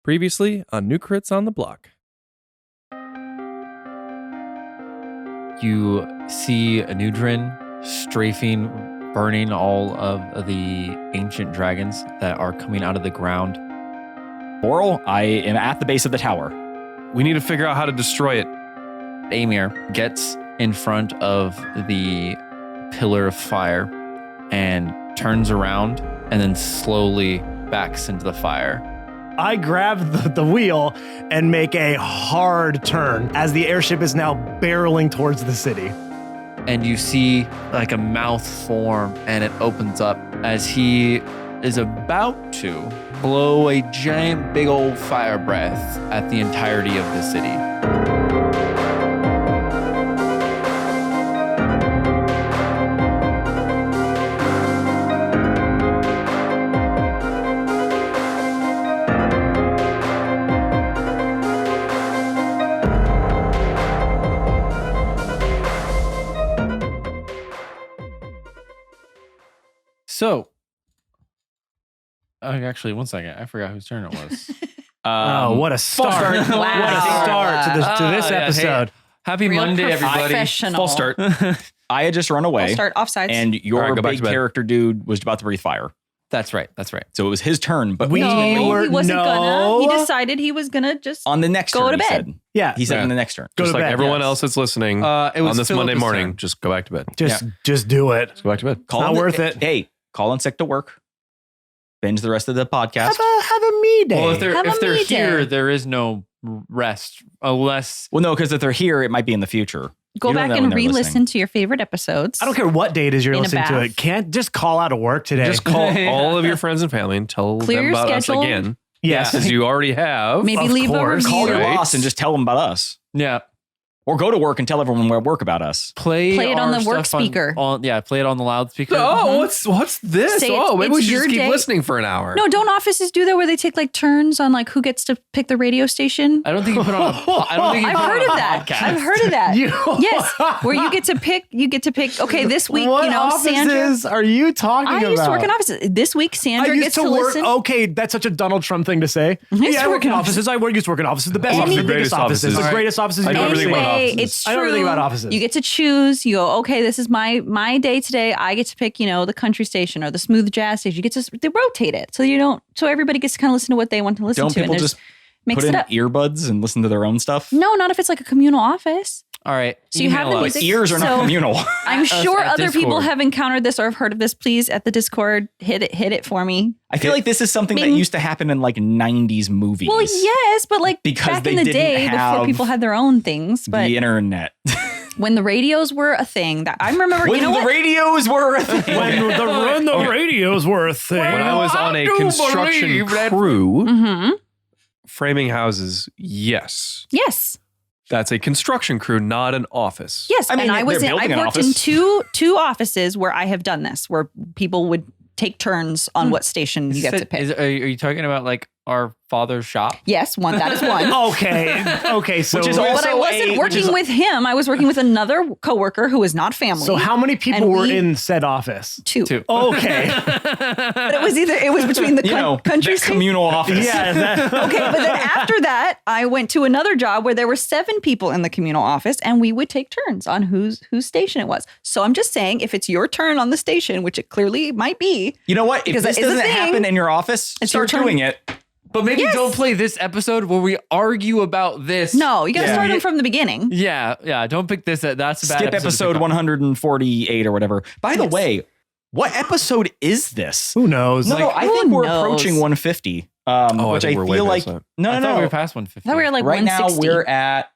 Previously on New Crits on the Block. You see Anudrin strafing, burning all of the ancient dragons that are coming out of the ground. Oral, I am at the base of the tower. We need to figure out how to destroy it. Amir gets in front of the pillar of fire and turns around and then slowly backs into the fire. I grab the wheel and make a hard turn as the airship is now barreling towards the city. And you see like a mouth form and it opens up as he is about to blow a giant big old fire breath at the entirety of the city. So, actually, one second. I forgot whose turn it was. What a start. Wow. What a start to this episode. Hey, happy Real Monday, everybody. professional. False start. I had just run away, I'll start offsides. and your All right, go back big to bed. character dude was about to breathe fire. That's right. That's right. So it was his turn, but We no, were- he wasn't no. gonna. He decided he was gonna just on the next Go turn, to he bed. said. Yeah. He said Yeah. on the next turn. Go Just to like bed. everyone yes. else that's listening It was on this Monday Philip's morning, turn. just go back to bed. Just do it. Just go back to bed. Call not in the- worth it. Hey, call in sick to work. Binge the rest of the podcast. Have a me day. Well, Have a if they're me here, day. there is no rest unless. Well, no, because if they're here, it might be in the future. go You don't back know and when they're re-listen listening. to your favorite episodes. I don't care what date is you're In a listening to bath. it. Can't just call out of work today. Just call Yeah. all of your friends and family and tell Clear them your about schedule. us again, yes. as you already have. Maybe Of leave course. a Call review. your Right. boss and just tell them about us. Yeah. Or go to work and tell everyone where work about us. Play it on our the work stuff on- speaker. Play it on the loudspeaker. Oh, what's this? Say Oh, maybe we it's should your just keep day. listening for an hour. No, don't offices do that where they take like turns on like who gets to pick the radio station? I don't think you put on I don't think you I've put heard on of a that. podcast. I've heard of that. Yes, where you get to pick. Okay, this week, What Sandra. offices are you talking I about? used to work in offices. This week, I Sandra used gets to to work. listen. Okay, that's such a Donald Trump thing to say. used Yeah, to I work work in in offices. Used to work in offices. The best Any- offices, the The greatest greatest offices, offices. the greatest offices. I know everything about Anyway, offices. it's true. I know everything about offices. You get to choose. You go, okay, this is my day today. I get to pick, the country station or the smooth jazz station. You get to they rotate it so everybody gets to kind of listen to what they want to listen Don't to. people and just mix put in it up. earbuds and listen to their own stuff? No, not if it's like a communal office. All right. So you have the email music- us. Ears are not So- communal. I'm sure at other people Discord. have encountered this or have heard of this. Please, at the Discord, hit it for me. I feel like this is something that Bing. used to happen in like 90s movies. Well, yes, but like Because back they in the didn't day before have people had their own things. But The internet. when the radios were a thing, that I remember. When you know the what? radios were a thing. when the radios were a thing. When I was on a do construction believe that- crew, Mm-hmm. framing houses, yes. Yes. That's a construction crew, not an office. Yes, I mean, and I was they're in, building I've an worked in office. two offices where I have done this, where people would take turns on what station you get to pick. Are you talking about like our father's shop? Yes, that is one. Okay, so Which is But I also wasn't working with him. I was working with another coworker who was not family. so how many people And were we- in said office? Two. Okay, But it was between the country that station. communal office. yeah, Okay, but then after that, I went to another job where there were 7 people in the communal office, and we would take turns on whose station it was. So I'm just saying, if it's your turn on the station, which it clearly might be, You know what? If Because this that is a doesn't thing. happen in your office, It's your start turn. doing it. But maybe Yes. don't play this episode where we argue about this. no, you got to Yeah. start them from the beginning. Yeah. Don't pick this. That's a bad Skip episode. episode 148 or whatever. By the Yes. way, what episode is this? who knows? No, I think who we're knows? approaching 150. Oh, Which I I think we're way feel past like that. no, I no, thought no. we were past 150. I thought we were like Right now 160. we're at.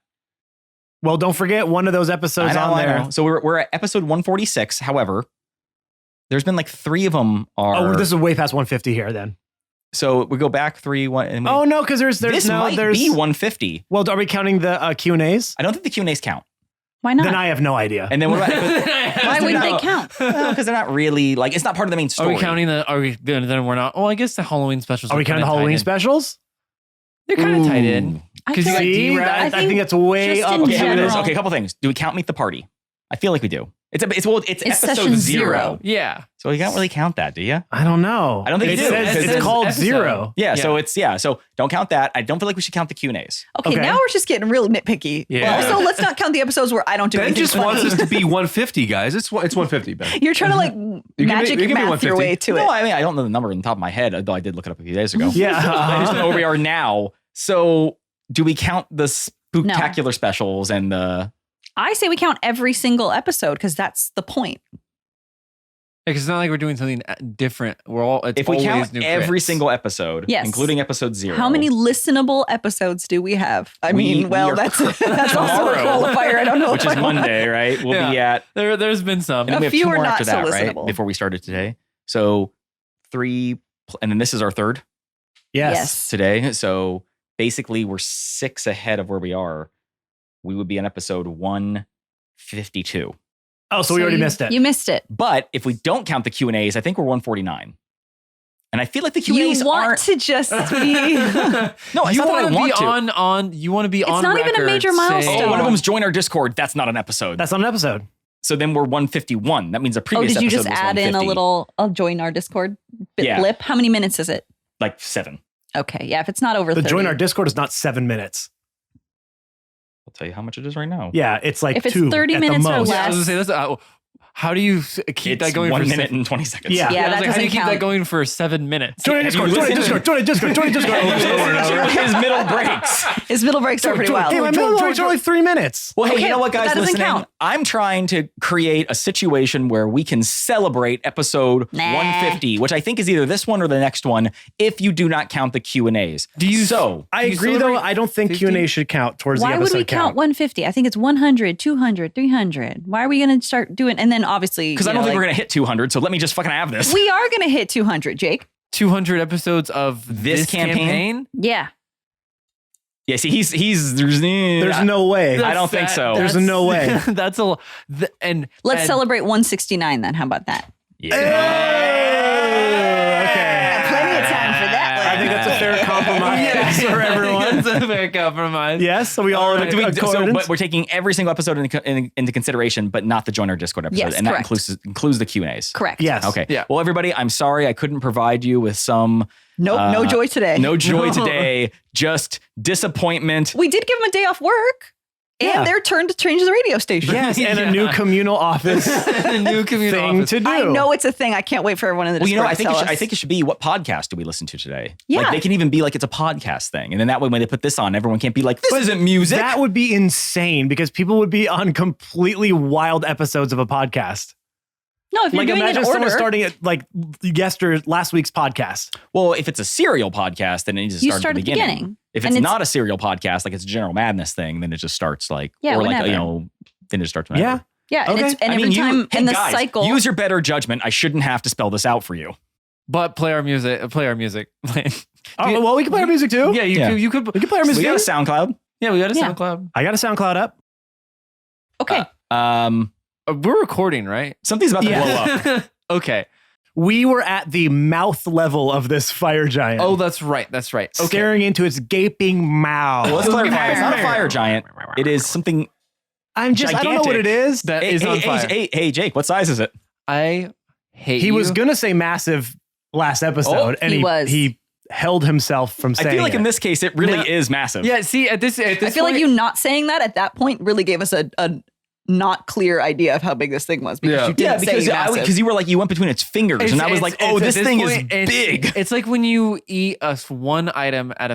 Well, don't forget one of those episodes on there. So we're at episode 146. However, there's been like 3 of them are. Oh, this is way past 150 here. Then. So we go back 3, 1. And Oh no, because there's this no might there's. be 150. Well, are we counting the Q&As? I don't think the Q&As count. Why not? Then I have no idea. And then what about? Why wouldn't they count? Because they're not really like it's not part of the main Are story. we counting the? Are we? Then we're not. Oh, I guess the Halloween specials. Are we counting the kinda Halloween tied in. specials? They're kind of tied in. I 'Cause you feel got like- See, D-Rad. I think that's way just up. in Okay, to general- this. okay, a couple things. Do we count Meet the Party? I feel like we do. It's It's episode session 0. Yeah. So you can't really count that, do you? I don't know. I don't think it you do. says It it's says called episode. 0. Yeah, so don't count that. I don't feel like we should count the Q&As. Okay, Okay. now we're just getting real nitpicky. Yeah. Also, let's not count the episodes where I don't do Ben anything just funny. wants us to be 150, guys. It's 150, Ben. You're trying to like me- magic you give me math your 150. way to No, it. I mean, I don't know the number on the top of my head, though I did look it up a few days ago. Yeah. I just know where we are now. So do we count the spectacular specials and the... I say we count every single episode because that's the point. Because it's not like we're doing something different. It's If we always count new every crits. single episode, Yes. including episode 0. How many listenable episodes do we have? I We mean, well, are- that's also a tomorrow, qualifier. I don't know which if is I want Monday, right? We'll be at... There's been some. And then A we have few 2 are more not after so that, right? listenable. Before we started today. So 3, and then this is our 3rd Yes. today. So basically we're 6 ahead of where we are. We would be on episode 152. Oh, so we already missed it. You missed it. But if we don't count the Q&As, I think we're 149. And I feel like the Q&As You want aren't... to just be. No, it's You not that I want to be want to. on. You want to be on. not even a record major saying- milestone. Oh, one of them's join our Discord. That's not an episode. That's not an episode. So then we're 151. That means a Oh, previous did you just episode was add in a 150. little? I'll join our Discord Yeah. blip. How many minutes is it? Like 7. Okay, yeah. If it's not over The 30. join our Discord is not 7 minutes. I'll tell you how much it is right now. Yeah, it's like If it's 2 30 at the minutes or most. less. Yeah, I was gonna say that's. How do you keep It's that going 1 for minute and 20 seconds. Yeah. Yeah, I was that like, how do you doesn't keep that count. going for 7 minutes? Join our Discord, join our Discord, join our Discord, join our Discord. Have you listened to his middle breaks? His middle breaks are pretty wild. Hey, my middle breaks are only 3 minutes. Well, hey, Okay, you know what, but guys, that doesn't listening? count. I'm trying to create a situation where we can celebrate episode Nah. 150, which I think is either this one or the next one, if you do not count the Q&As. Do you- So, I you agree, though. celebrate I don't think 50? Q&A should count towards Why the would episode we count 150? I think it's 100, 200, 300. Why are we going to start doing? And then obviously, because I don't think we're going to hit 200, so let me just fucking have this. We are going to hit 200, Jake. 200 episodes of This this campaign? campaign? Yeah. Yeah, see, there's no way. I don't think so. There's no way. That's a and Let's and celebrate 169 then. How about that? Yeah. Okay. Plenty of time for that one. I think that's a fair compromise for everyone. That's a fair compromise. Yes, so we all right. So accordance. but we're taking every single episode into consideration, but not the join our Discord episode, Yes, and that correct. includes the Q&As. Correct. Yes. Okay. Yeah. Well, everybody, I'm sorry I couldn't provide you with some Nope. No joy today. no joy No. today, just disappointment. We did give them a day off work and Yeah. their turn to change the radio station. Yes, and a new communal office A new community thing office. to do. I know it's a thing. I can't wait for everyone in the Well, Discord I to think tell I us. think it should be what podcast do we listen to today? Yeah. Like they can even be like it's a podcast thing, and then that way when they put this on, everyone can't be like this isn't music. That would be insane because people would be on completely wild episodes of a podcast. No, if you're Like doing imagine an someone order, starting at like last week's podcast. Well, if it's a serial podcast, then it needs to you start start at the beginning. If And it's it's- not a serial podcast, like it's a General Madness thing, then it just starts like Yeah, or like whenever. then it starts whenever. Yeah. Yeah, and Okay. it's and I every mean, time hey, in the guys, cycle. use your better judgment. I shouldn't have to spell this out for you. But play our music. Play our music. Oh, well, we can play our music too. Yeah, Yeah. you could. We can play our We music. got a SoundCloud. Yeah, we got a Yeah. SoundCloud. I got a SoundCloud up. okay, We're recording, right? Something's about to Yeah. blow up. Okay. We were at the mouth level of this fire giant. Oh, that's right. That's right. Okay. staring into its gaping mouth. Well, let's clarify. It's not a fire giant. It is something. I don't know what it is. That is on fire. Hey, Jake, what size is it? I hate He you. was gonna say massive last episode, and he was. he held himself from saying I feel like it. in this case, it really No. is massive. Yeah. See, at this I feel like point- you not saying that at that point really gave us a not clear idea of how big this thing was because Yeah. you didn't say massive. because you were like you went between its fingers, and I was like, oh, this at thing point, is big. It's like when you eat one item at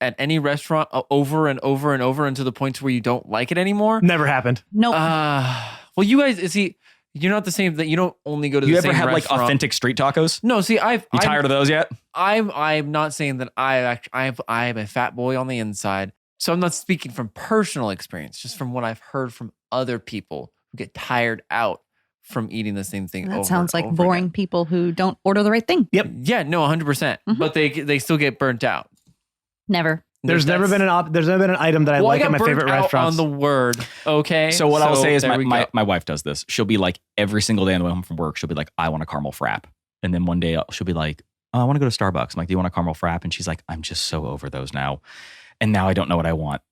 at any restaurant over and over and over, and to the point to where you don't like it anymore. Never happened. Nope. Well, you guys, see, you're not the same. That you don't only go to You the ever same had like restaurant. authentic street tacos? No, see, You tired of those yet? I'm not saying that I'm a fat boy on the inside, so I'm not speaking from personal experience, just from what I've heard from other people who get tired out from eating the same thing. that over sounds and like over boring again. people who don't order the right thing. Yep. Yeah, no, 100%. But they still get burnt out. Never. There's never been an item that I Well, like I at got my favorite burnt out restaurants. on the word. Okay. So what I'll say is there we my go. wife does this. She'll be like every single day on the way home from work, she'll be like, I want a caramel frap. And then one day she'll be like, oh, I want to go to Starbucks. I'm like, do you want a caramel frap? And she's like, I'm just so over those now. And now I don't know what I want.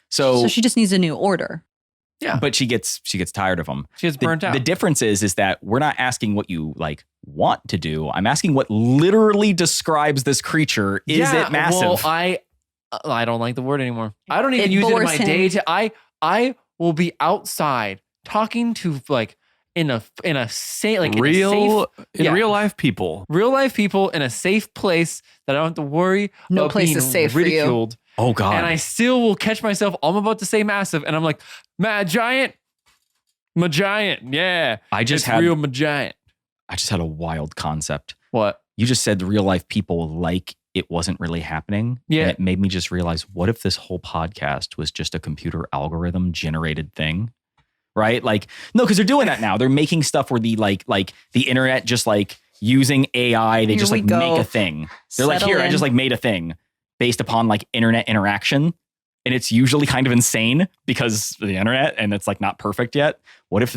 So she just needs a new order. Yeah. But she gets tired of them. She gets burnt out. The difference is that we're not asking what you like want to do. I'm asking what literally describes this creature. Is it massive? Well, I don't like the word anymore. I don't even It use it in bores my him. day. I will be outside talking to like in a safe Real life people. real life people in a safe place that I don't have to worry No about place being is safe for you. ridiculed. Oh God. And I still will catch myself. I'm about to say massive, and I'm like, giant, yeah. I just It's had real giant. a wild concept. What? You just said the real life people like it wasn't really happening. Yeah. And it made me just realize, what if this whole podcast was just a computer algorithm generated thing? Right? Like, no, because they're doing that now. They're making stuff where the like the internet just like using AI, they Here just we like go. make a thing. They're like, Settle here, I in. just like made a thing based upon like internet interaction. And it's usually kind of insane because of the internet and it's like not perfect yet. What if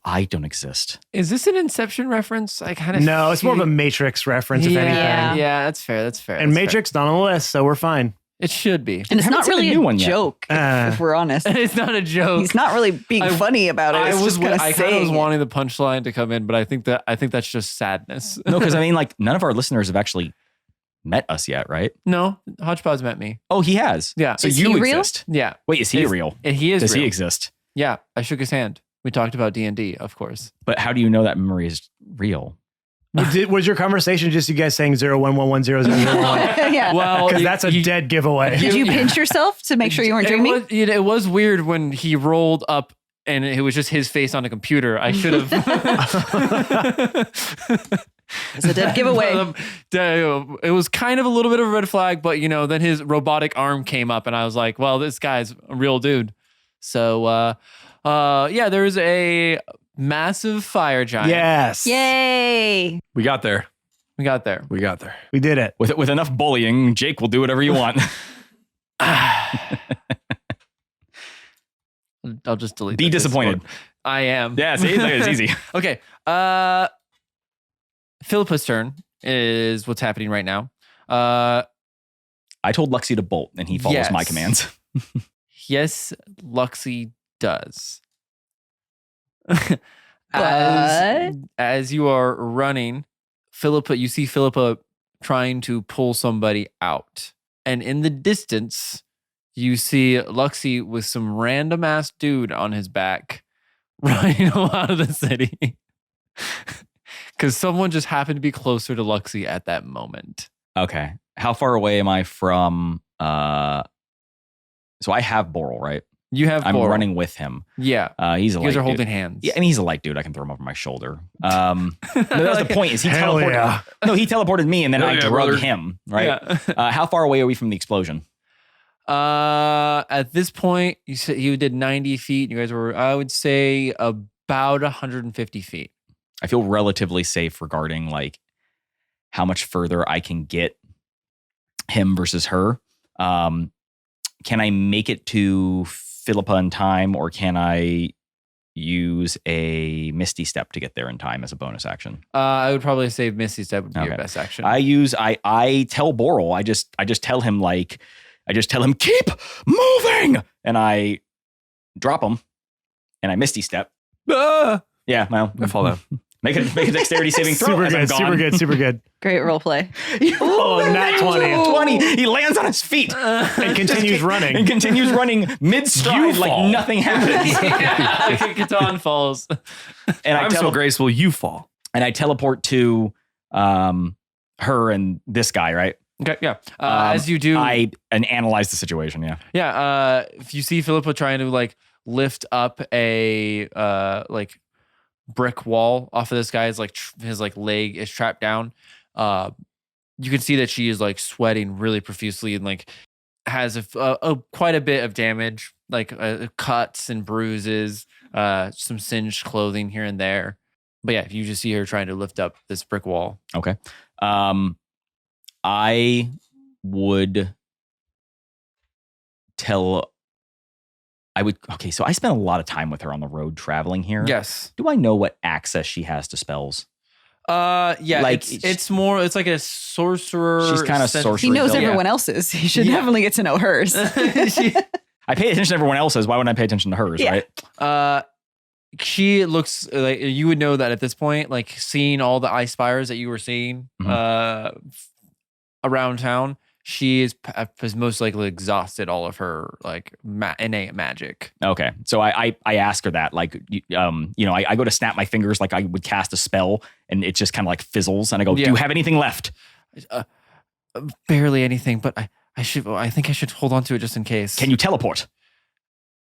I don't exist? Is this an Inception reference? I kind of No, it's more of a Matrix reference, if anything. Yeah, that's fair. And that's fair. Matrix not on the list, so we're fine. It should be. And it's haven't not seen a really new a one yet. joke, if we're honest. It's not a joke. He's not really being funny about it. It's just kind of I kind of saying was it. wanting the punchline to come in, but I think that's just sadness. No, because I mean, like, none of our listeners have actually met us yet, right? No, Hodgepodge met me. Oh, he has. Yeah. So Is you he real? exist. Yeah. Wait, is he Is- real? He is Does real. he exist? Yeah. I shook his hand. We talked about D&D, of course. But how do you know that memory is real? Was your conversation just you guys saying 011100001? Yeah. Well, Because that's a dead giveaway. Did you pinch yourself to make sure you weren't dreaming? It was weird when he rolled up and it was just his face on a computer. I should have. It's a dead giveaway. It was kind of a little bit of a red flag, but then his robotic arm came up and I was like, well, this guy's a real dude. So, there's a massive fire giant. Yes. Yay. We got there. We got there. We got there. We did it. With enough bullying, Jake will do whatever you want. I'll just delete Be that disappointed. Discord. I am. Yeah, see, it's easy. Okay. Philippa's turn is what's happening right now. I told Luxie to bolt, and he follows my Yes. commands. Yes, Luxie does. But- as you are running, you see Philippa trying to pull somebody out. And in the distance, you see Luxie with some random ass dude on his back running out of the city. Because someone just happened to be closer to Luxie at that moment. Okay. How far away am I from... So I have Boral, right? You have I'm Boral. running with him. Yeah. He's a You light guys are dude. holding hands. Yeah, I mean, he's a light dude. I can throw him over my shoulder. No, that was the point. Is he Hell teleported? yeah. No, he teleported me, and then Hell I yeah, drugged brother. him. Right? Yeah. How far away are we from the explosion? At this point, you said you did 90 feet. You guys were, I would say, about 150 feet. I feel relatively safe regarding like how much further I can get him versus her. Can I make it to Philippa in time, or can I use a Misty Step to get there in time as a bonus action? I would probably say Misty Step would be your Okay. best action. I tell Boral, I just tell him keep moving, and I drop him, and I Misty Step. Ah! Yeah, well, I fall down. make a dexterity saving throw. Super as I'm good, gone. super good, super good. Great role play. Oh, nat 20. 20. He lands on his feet And continues running. and continues running mid stride You like fall. nothing happens. yeah, Catan falls. And I'm so graceful, you fall. and I teleport to her and this guy, right? Okay, yeah. As you do, I analyze the situation. Yeah. yeah. If you see Philippa trying to like lift up a like brick wall off of this guy's like his like leg is trapped down, you can see that she is like sweating really profusely and like has a quite a bit of damage, like cuts and bruises, some singed clothing here and there. But yeah, you just see her trying to lift up this brick wall. Okay. I would tell. Okay, so I spent a lot of time with her on the road traveling here. Yes. Do I know what access she has to spells? Yeah, Like, it's more, it's like a sorcerer. She's kind of sen- sorcery. He knows built. everyone else's. He should Yeah. definitely get to know hers. She- I pay attention to everyone else's. Why wouldn't I pay attention to hers, Yeah. right? She looks like you would know that at this point, like seeing all the ice spires that you were seeing around town, she has most likely exhausted all of her like innate magic. Okay. So I ask her that, like, I go to snap my fingers like I would cast a spell and it just kind of like fizzles. And I go, do you have anything left? Barely anything, but I think I should hold on to it just in case. Can you teleport?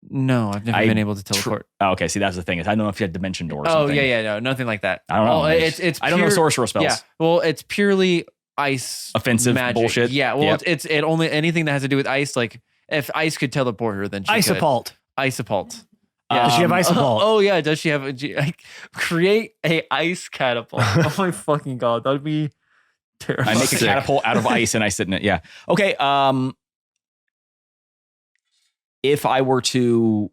No, I've never been able to teleport. Okay, see, that's the thing. I don't know if you had dimension door or Oh, something. no, nothing like that. I don't know. It's I don't know sorcerer spells. Yeah, well, it's purely ice Offensive magic. bullshit. Yeah, well, Yep. it's only anything that has to do with ice. Like if ice could teleport her, then she Isopult. could. Isopult. Does she have Isopult? Oh yeah, does she have create a ice catapult? Oh my fucking god, that'd be terrible. I make a catapult out of ice and I sit in it. Yeah. Okay. If I were to,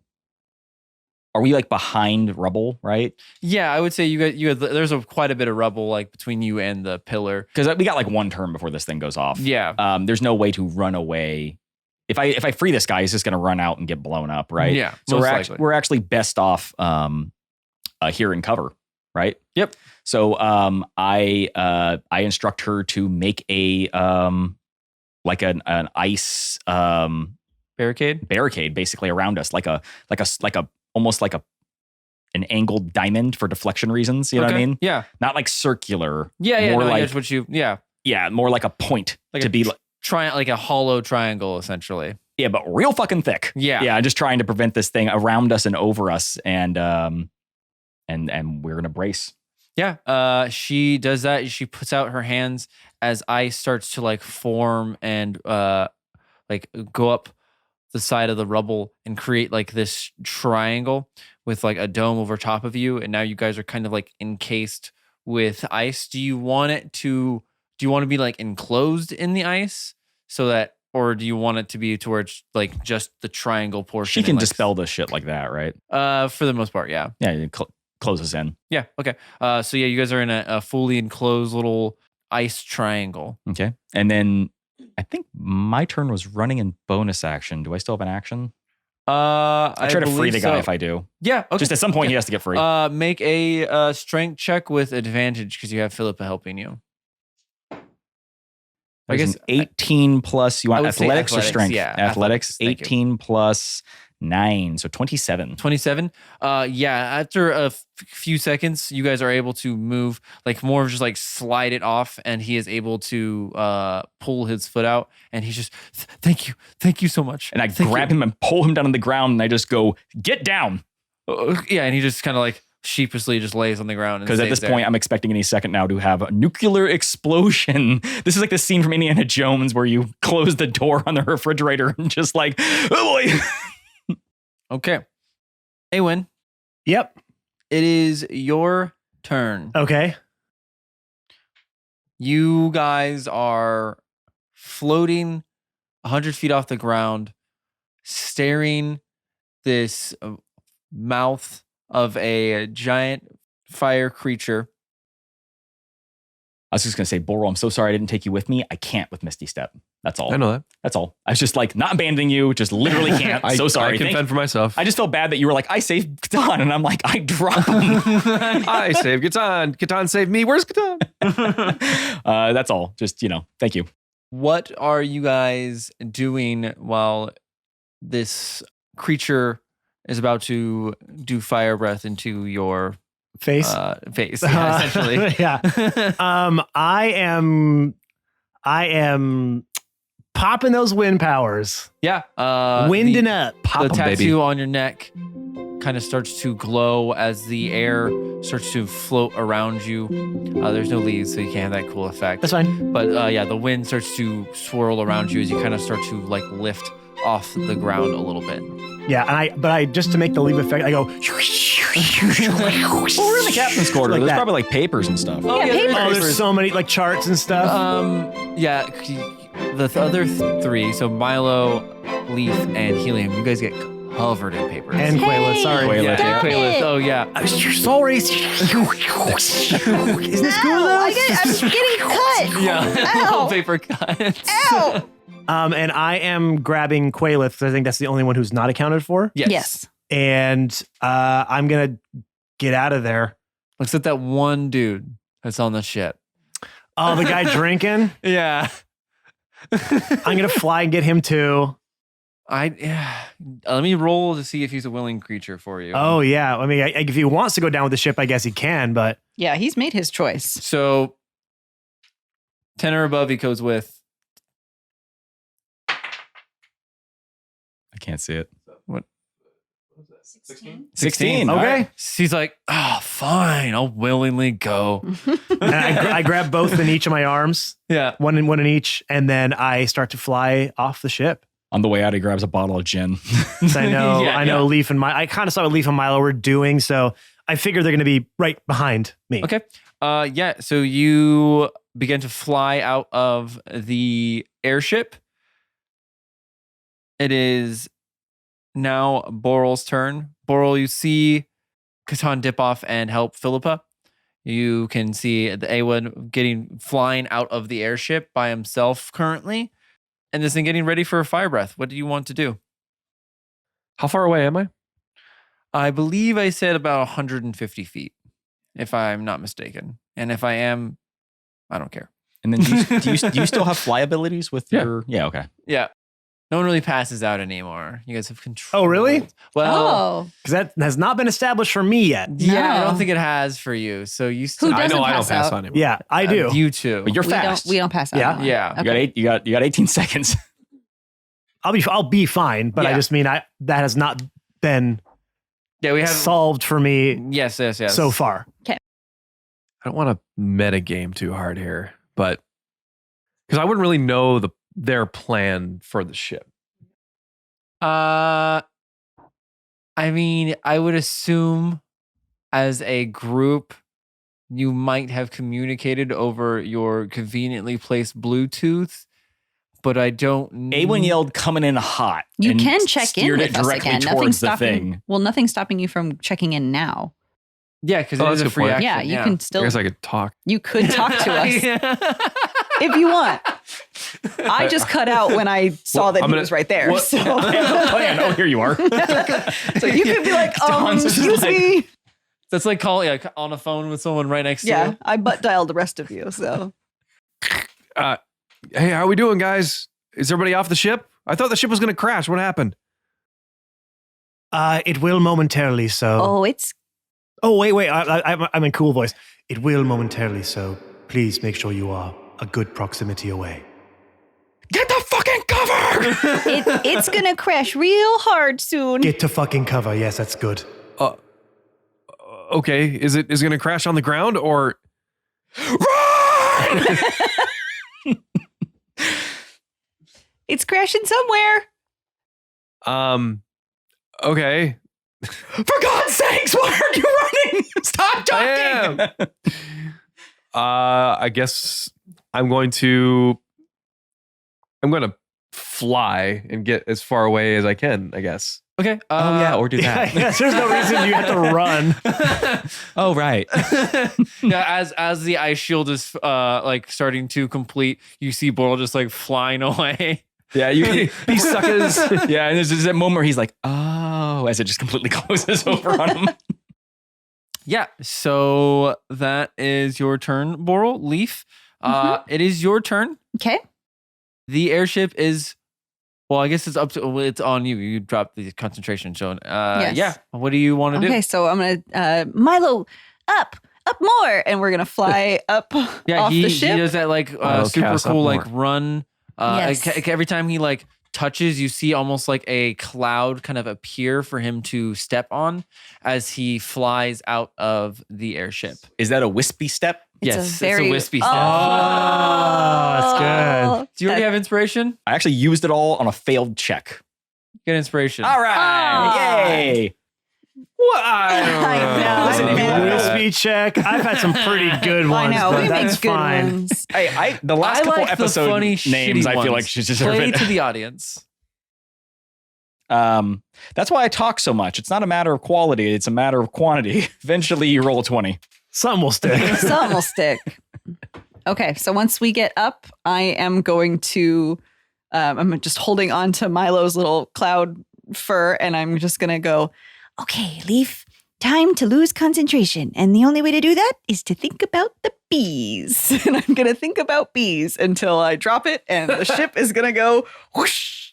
are we like behind rubble, right? Yeah, I would say you got there's quite a bit of rubble like between you and the pillar. Because we got like one turn before this thing goes off. Yeah. There's no way to run away. If I free this guy, he's just going to run out and get blown up, right? Yeah. So most we're actually best off here in cover, right? Yep. So I instruct her to make a like an ice barricade basically around us, like a almost like an angled diamond for deflection reasons. You know what I mean? Yeah. Not like circular. Yeah. More No, like that's what you. Yeah. yeah, more like a point Like to a be like a hollow triangle essentially. yeah, but real fucking thick. Yeah. Yeah, just trying to prevent this thing around us and over us, and we're in a brace. Yeah. She does that. She puts out her hands as ice starts to like form and like go up the side of the rubble and create like this triangle with like a dome over top of you. And now you guys are kind of like encased with ice. Do you want to be like enclosed in the ice so that, or do you want it to be towards like just the triangle portion? She can and, like, dispel this shit like that, right? for the most part. Yeah. Yeah, you close us in. Yeah. Okay. So yeah, you guys are in a fully enclosed little ice triangle. Okay, and then I think my turn was running in bonus action. Do I still have an action? I try to free the guy if I do. Yeah. Okay. Just at some point he has to get free. Make a strength check with advantage because you have Philippa helping you. I There's guess an 18 plus. You want would say athletics or athletics, strength? yeah, Athletics. thank you. 18 plus 9, so 27. 27. Yeah. After a few seconds, you guys are able to move, like more of just like slide it off, and he is able to pull his foot out, and he's just thank you so much. And I grab him and pull him down on the ground, and I just go, get down. Yeah, and he just kind of like sheepishly just lays on the ground. Because at this point, I'm expecting any second now to have a nuclear explosion. This is like the scene from Indiana Jones where you close the door on the refrigerator and just like, oh boy. Okay. Awen, Yep. it is your turn. Okay. You guys are floating 100 feet off the ground, staring this mouth of a giant fire creature. I was just going to say, Boral, I'm so sorry I didn't take you with me. I can't with Misty Step. That's all. I know that. That's all. I was just like, not abandoning you, just literally can't. So sorry. I can fend for myself. I just felt bad that you were like, I saved Catan. And I'm like, I dropped him. I saved Catan. Catan saved me. Where's Catan? That's all. Just, thank you. What are you guys doing while this creature is about to do fire breath into your Face. face? Yeah, essentially. Yeah. I am popping those wind powers. Yeah. Winding up. The 'em, tattoo baby. on your neck kind of starts to glow as the air starts to float around you. There's no leaves, so you can't have that cool effect. That's fine. But yeah, the wind starts to swirl around you as you kind of start to like lift off the ground a little bit. Yeah, but I just to make the leave effect, I go. Well, we're in the captain's quarter. Like There's that. probably like papers and stuff. Oh, Yeah, there's Oh, there's so many like charts and stuff. yeah, the other three, so Milo, Leaf, and Helium, you guys get covered in papers. and Quayla, sorry. Quayla, yeah, Stop Quayla. it. Oh yeah. Sorry. Isn't this cool? Ow, I'm getting cut. Yeah. Ow. Paper cuts. Ow. And I am grabbing Quaylith because I think that's the only one who's not accounted for. Yes. And I'm going to get out of there. Looks at that one dude that's on the ship. Oh, the guy drinking? Yeah. I'm going to fly and get him too. Let me roll to see if he's a willing creature for you. Oh, yeah. I mean, if he wants to go down with the ship, I guess he can, but. Yeah, he's made his choice. So 10 or above he goes with. I can't see it. What? 16. Okay. All right. He's like, oh, fine. I'll willingly go. And I grab both in each of my arms, Yeah. one in each, and then I start to fly off the ship. On the way out, he grabs a bottle of gin. So I know, Yeah, I know yeah. Leaf and I kind of saw what Leaf and Milo were doing, so I figure they're going to be right behind me. Okay. Yeah. So you begin to fly out of the airship. It is now Boral's turn. Boral, you see Catan dip off and help Philippa. You can see the A1 flying out of the airship by himself currently. And this thing getting ready for a fire breath. What do you want to do? How far away am I? I believe I said about 150 feet, if I'm not mistaken. And if I am, I don't care. And then do you still have fly abilities with Yeah. your... Yeah, okay. Yeah. No one really passes out anymore. You guys have control. Oh, really? Well, Oh, Because that has not been established for me yet. yeah, I No. don't think it has for you. So you still Who doesn't I don't pass pass out? on anymore. Yeah, I do. You too. But you're we fast. don't pass out. Yeah. anymore. Yeah. Okay. You got 18 seconds. I'll be fine, but I Yeah. just mean that has not been Yeah, we have. solved for me Yes. so far. I don't want to meta game too hard here, but because I wouldn't really know their plan for the ship. I mean, I would assume as a group, you might have communicated over your conveniently placed Bluetooth, but I don't. A1 yelled coming in hot. You and can check in steered with it us directly again. towards the thing. Well, nothing's stopping you from checking in now. Yeah, because Oh, it is that's a a good free point. action. Yeah, you can I still. guess I could talk. You could talk to us if you want. I just cut out when I saw that I'm he gonna- was right there. what- So. Plan. Oh, here you are. So you could be like, Dawn's just excuse like- me. That's like calling on a phone with someone right next to Yeah, you. I butt dialed the rest of you. So Hey, how we doing, guys? Is everybody off the ship? I thought the ship was going to crash. What happened? It will momentarily, so. it's Oh, wait. I'm in cool voice. It will momentarily, so please make sure you are a good proximity away. Get the fucking cover! it's gonna crash real hard soon. Get to fucking cover. Yes, that's good. Okay, is it going to crash on the ground or? Run! It's crashing somewhere. Okay. For God's sakes, why are you running? Stop I talking! I guess I'm going to fly and get as far away as I can, I guess. Okay. Oh, yeah, or do that. Yes, there's no reason you have to run. Oh, right. Yeah, as the ice shield is like starting to complete, you see Boral just like flying away. Yeah, these suckers. Yeah, and there's just that moment where he's like, oh, as it just completely closes over on him. Yeah, so that is your turn, Boral. Leaf. It is your turn. Okay. The airship is, well, I guess it's on you. You dropped the concentration. So, Yes. yeah. What do you want to Okay, do? so I'm gonna Milo up more, and we're gonna fly up Yeah, off he the ship. does that like Oh, super cast up cool more. like run. Yes. Every time he like touches, you see almost like a cloud kind of appear for him to step on as he flies out of the airship. Is that a wispy step? It's Yes, a very it's a wispy Oh, step. that's good. Do you already have inspiration? I actually used it all on a failed check. Get inspiration. All right. Ah. Yay. What? I know. Listen, if you I want know. Wispy check. I've had some pretty good I ones, know but we that's make good fine. ones. Hey, the last I couple like the episode funny, names, shitty I feel ones. like should deserve Play it. to the audience. That's why I talk so much. It's not a matter of quality; it's a matter of quantity. Eventually, you roll a 20. Some will stick. Some will stick. Okay, so once we get up, I am going to I'm just holding on to Milo's little cloud fur, and I'm just going to go, okay, Leaf, time to lose concentration. And the only way to do that is to think about the bees. And I'm going to think about bees until I drop it, and the ship is going to go whoosh.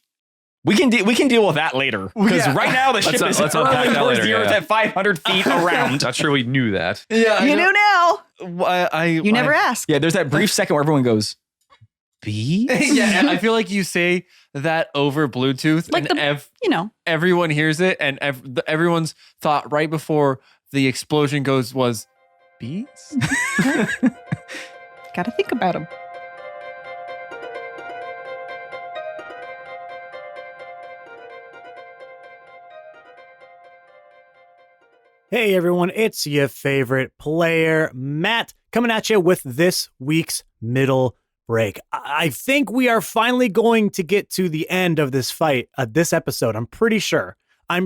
We can deal with that later. Because right now the ship is let's unpack hurling that towards later, the earth yeah. at 500 feet around. Not sure we knew that. Yeah, You know now. You never I, asked. Yeah, there's that brief second where everyone goes, bees? yeah, I feel like you say that over Bluetooth, Like and everyone hears it, and everyone's thought right before the explosion goes was bees. Got to think about them. Hey everyone, it's your favorite player, Matt, coming at you with this week's middle break. I think we are finally going to get to the end of this fight, this episode. I'm pretty sure. I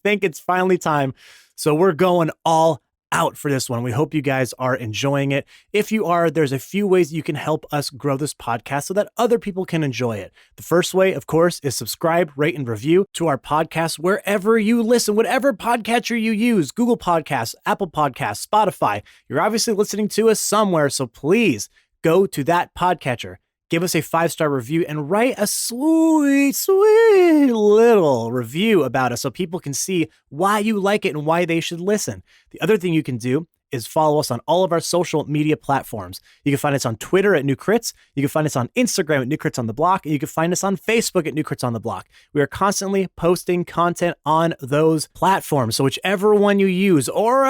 think it's finally time. So we're going all out for this one. We hope you guys are enjoying it. If you are, there's a few ways you can help us grow this podcast so that other people can enjoy it. The first way, of course, is subscribe, rate, and review to our podcast wherever you listen, whatever podcatcher you use, Google Podcasts, Apple Podcasts, Spotify. You're obviously listening to us somewhere, so please go to that podcatcher. Give us a 5-star review and write a sweet, sweet little review about us so people can see why you like it and why they should listen. The other thing you can do is follow us on all of our social media platforms. You can find us on Twitter at New Crits. You can find us on Instagram at New Crits on the Block. And you can find us on Facebook at New Crits on the Block. We are constantly posting content on those platforms. So whichever one you use, or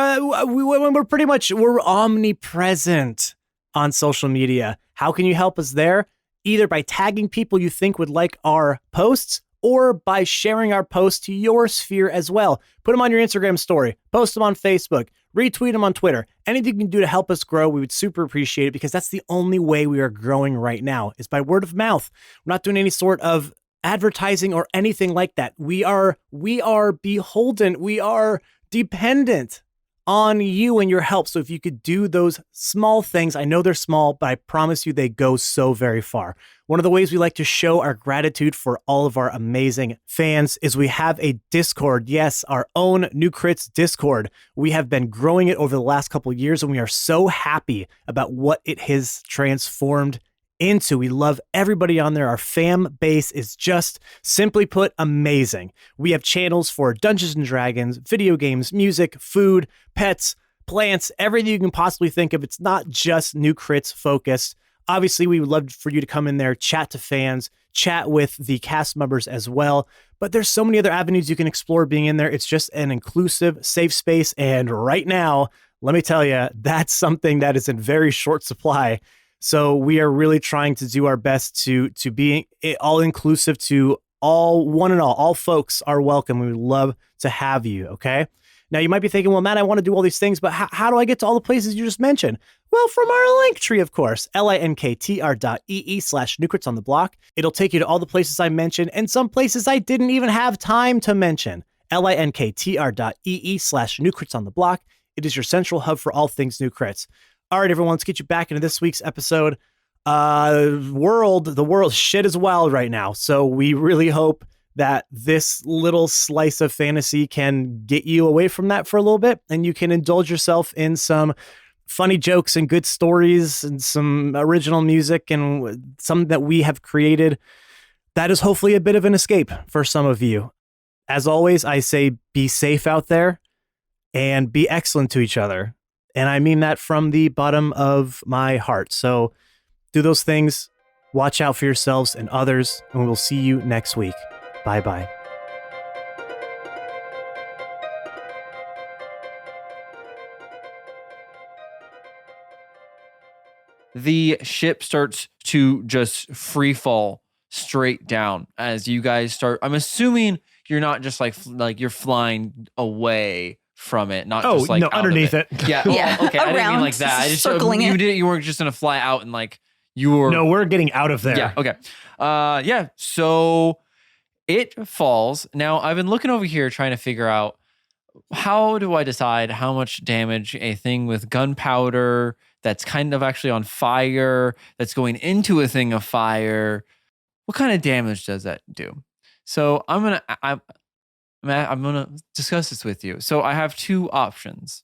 we're omnipresent on social media. How can you help us there? Either by tagging people you think would like our posts or by sharing our posts to your sphere as well. Put them on your Instagram story, post them on Facebook, retweet them on Twitter. Anything you can do to help us grow, we would super appreciate it because that's the only way we are growing right now is by word of mouth. We're not doing any sort of advertising or anything like that. We are beholden. We are dependent on you and your help. So if you could do those small things, I know they're small, but I promise you they go so very far. One of the ways we like to show our gratitude for all of our amazing fans is we have a Discord. Yes, our own New Crits Discord. We have been growing it over the last couple of years, and we are so happy about what it has transformed into. We love everybody on there. Our fan base is just, simply put, amazing. We have channels for Dungeons and Dragons, video games, music, food, pets, plants, everything you can possibly think of. It's not just New Crits focused. Obviously, we would love for you to come in there, chat to fans, chat with the cast members as well. But there's so many other avenues you can explore being in there. It's just an inclusive, safe space. And right now, let me tell you, that's something that is in very short supply. So we are really trying to do our best to be all inclusive to one and all folks are welcome. We would love to have you. Okay. Now you might be thinking, well, Matt, I want to do all these things, but how do I get to all the places you just mentioned? Well, from our link tree, of course, linktr.ee/newcrits on the block. It'll take you to all the places I mentioned and some places I didn't even have time to mention. linktr.ee/newcrits on the block. It is your central hub for all things New Crits. All right, everyone, let's get you back into this week's episode. The world shit is wild right now. So we really hope that this little slice of fantasy can get you away from that for a little bit and you can indulge yourself in some funny jokes and good stories and some original music and some that we have created. That is hopefully a bit of an escape for some of you. As always, I say be safe out there and be excellent to each other. And I mean that from the bottom of my heart. So do those things, watch out for yourselves and others, and we will see you next week. Bye-bye. The ship starts to just free fall straight down as you guys start. I'm assuming you're not just like you're flying away from it, not just like no, underneath it. Yeah, well, Yeah, okay. I didn't mean around, like that. I just circling it. You weren't just gonna fly out and like you were. No, we're getting out of there. Yeah. Okay. Yeah. So it falls. Now I've been looking over here trying to figure out how do I decide how much damage a thing with gunpowder that's kind of actually on fire that's going into a thing of fire what kind of damage does that do? So I'm gonna discuss this with you. So I have two options.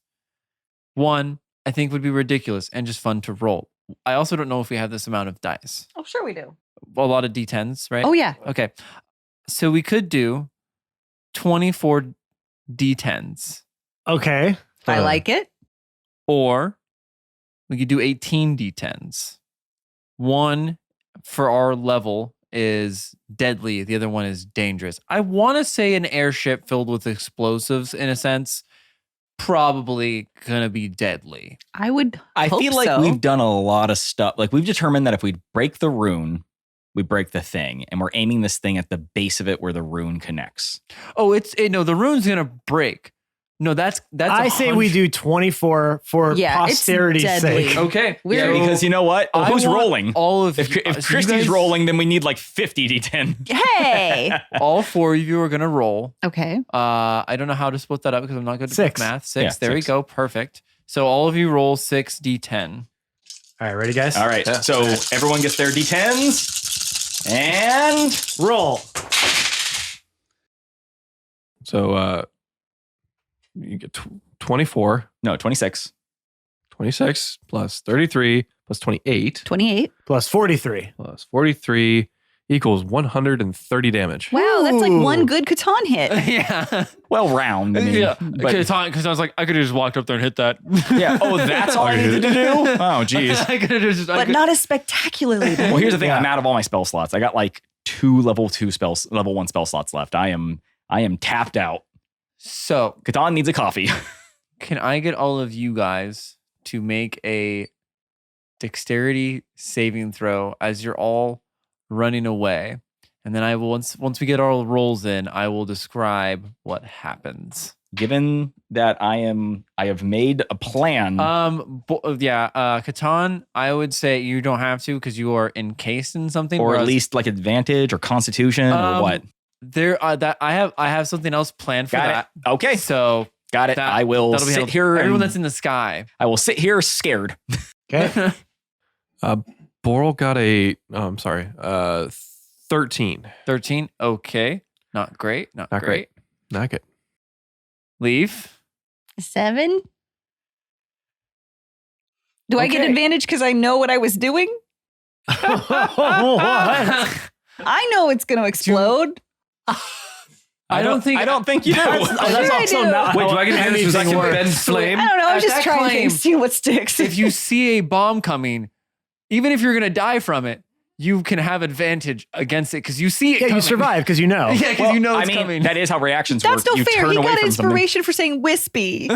One, I think would be ridiculous and just fun to roll. I also don't know if we have this amount of dice. Oh, sure we do. A lot of D10s, right? Oh, yeah. Okay. So we could do 24 D10s, Okay. I like it. or we could do 18 D10s. One for our level is deadly. The other one is dangerous. I want to say an airship filled with explosives, in a sense, probably gonna be deadly. I would I hope feel like so. we've done a lot of stuff. Like we've determined that if we break the rune, we break the thing, and we're aiming this thing at the base of it where the rune connects. Oh, no, the rune's gonna break. No, that's. I say we do 24 for Yeah, it's posterity's deadly. sake. Okay. We're- Yeah, because you know what? I Who's want rolling? All of If you, so you Christy's guys- rolling, then we need like 50 D10. Hey. all four of you are gonna roll. Okay. I don't know how to split that up because I'm not good at 6. math. 6. Yeah, There we 6. go. Perfect. So all of you roll 6 D10. All right, ready, guys? All right. Yeah. So everyone gets their D10s and Roll. So you get 24, no, 26. 26 plus 33 plus 28 28. Plus 43. plus 43 equals 130 damage. Wow, that's like Ooh. one good Catan hit. Yeah. Well, round. I mean, Yeah. but- Because I was like, I could have just walked up there and hit that. yeah. Oh, that's all I needed to do? Oh, geez. I could have just. But not as spectacularly. Well, here's the thing. Yeah. I'm out of all my spell slots. I got like 2 level 1 spell slots left. I am tapped out. So, Catan needs a coffee. can I get all of you guys to make a dexterity saving throw as you're all running away? And then I will once we get our rolls in, I will describe what happens. Given that I have made a plan. Catan, I would say you don't have to because you are encased in something, or at whereas, least like advantage or constitution or what? There, that I have something else planned for Got that. it. Okay. So Got it. that- I will that'll be sit handled. here. Everyone and that's in the sky. I will sit here scared. Okay. Boral got a, 13. 13. Okay. Not great. Not Not great. Not good. Leaf. 7. Do I get Okay. advantage because I know what I was doing? What? I know it's going to explode. I don't think you do. That's Sure also I do. not Wait, do I get how advantage because I anything can works. bend flame? I don't know. I was At just that trying claim, to see what sticks. if you see a bomb coming, even if you're going to die from it, you can have advantage against it because you see it Yeah, coming. you survive because you know. Yeah, because you know it's I mean, coming. that is how reactions That's work. no You fair. turn He away got from something. inspiration for saying wispy.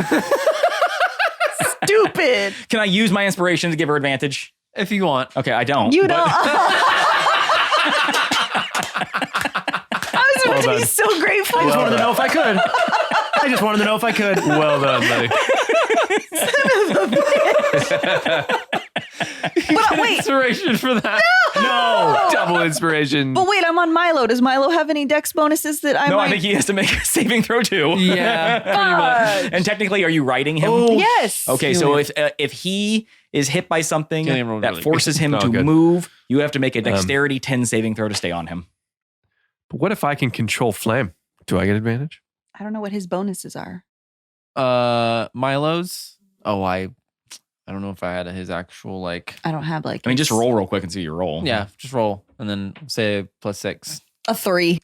Stupid. Can I use my inspiration to give her advantage? if you want. Okay, I don't. You but- don't. I was about to be done. so grateful. I just wanted to know if I could. I just wanted to know if I could. Well done, buddy. But wait, Inspiration for that. No. Double inspiration. but wait, I'm on Milo. Does Milo have any dex bonuses that I No, might? I think he has to make a saving throw too. Yeah, pretty much. Fudge. And technically, are you riding him? Oh. Yes. Okay, so if he is hit by something Killian rolled that really forces him Oh, to good. move, you have to make a dexterity 10 saving throw to stay on him. But what if I can control flame? Do I get advantage? I don't know what his bonuses are. Milo's. Oh, I don't know if I had his actual like. I don't have like. I mean, just roll real quick and see your roll. Yeah, just roll and then say +6. a 3.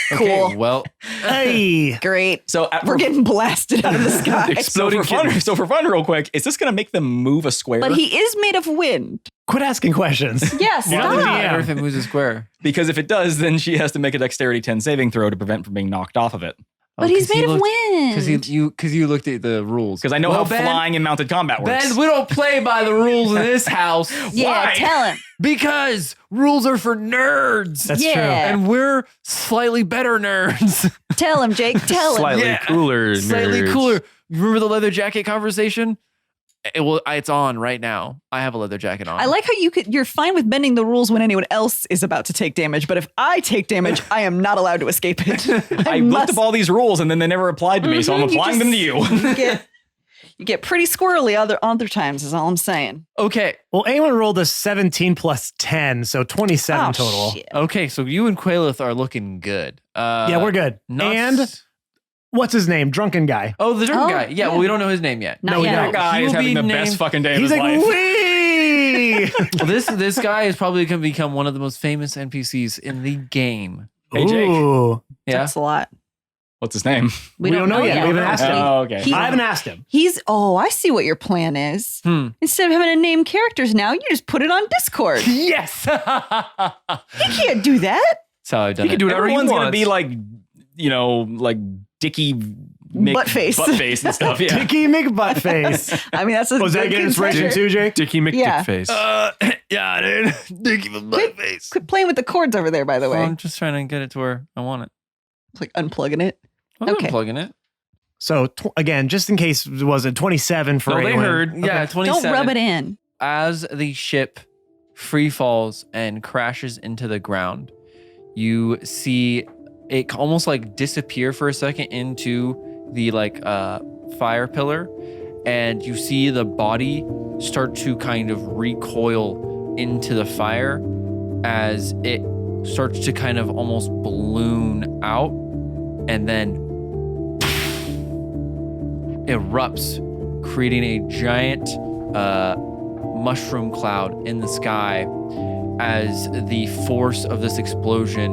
Okay, Cool. well, Hey. Great. So We're getting blasted out of the sky. Exploding so for fun, real quick, is this going to make them move a square? But he is made of wind. Quit asking questions. Yes. You're not the stop. DM. if it moves a square. Because if it does, then she has to make a dexterity 10 saving throw to prevent from being knocked off of it. But he's made of wind. Because you looked at the rules. Because I know Well, how Ben- flying and mounted combat works. Ben, we don't play by the rules in this house. Yeah, Why? tell him. Because rules are for nerds. That's Yeah. true. And we're slightly better nerds. Tell him, Jake. Tell him. Slightly Yeah. cooler. Slightly nerds. cooler. Remember the leather jacket conversation? It's on right now. I have a leather jacket on. I like how you're fine with bending the rules when anyone else is about to take damage, but if I take damage, I am not allowed to escape it. I looked up all these rules and then they never applied to me, so I'm Mhm, you applying them to you. You get pretty squirrely other times is all I'm saying. Okay. Well, Aemon rolled a 17 plus 10, so 27 total. Shit. Okay, so you and Quailith are looking good. Yeah, we're good. Not And what's his name? Drunken guy. Oh, the drunk Oh, guy. Yeah, well, yeah. we don't know his name yet. Not No, we yet. don't. That guy He is will having be the best named- fucking day of He's his like, life. wee! Well, this guy is probably going to become one of the most famous NPCs in the game. Hey, Jake. Ooh. Yeah. That's a lot. What's his name? We don't know yet. We haven't asked him. Oh, okay. He- I haven't asked him. I see what your plan is. Hmm. Instead of having to name characters now, you just put it on Discord. You Yes. can't do that. That's how I've done He can it. do whatever he Everyone's gonna wants. be like, like Dicky Buttface. and stuff. Yeah. Dicky McButtface. I mean, that's a Was that good getting inspiration contender. too, Jake? Dickie Yeah. McDickface. Yeah, dude. Dicky McButtface. Quit playing with the cords over there, by the way. I'm just trying to get it to where I want it. Like unplugging it. I'm Okay. plugging it. So again, just in case it wasn't 27 for No, they Aemon. heard. Yeah, 27. Don't rub it in. As the ship free falls and crashes into the ground, you see it almost like disappear for a second into the fire pillar, and you see the body start to kind of recoil into the fire as it starts to kind of almost balloon out and then erupts, creating a giant mushroom cloud in the sky as the force of this explosion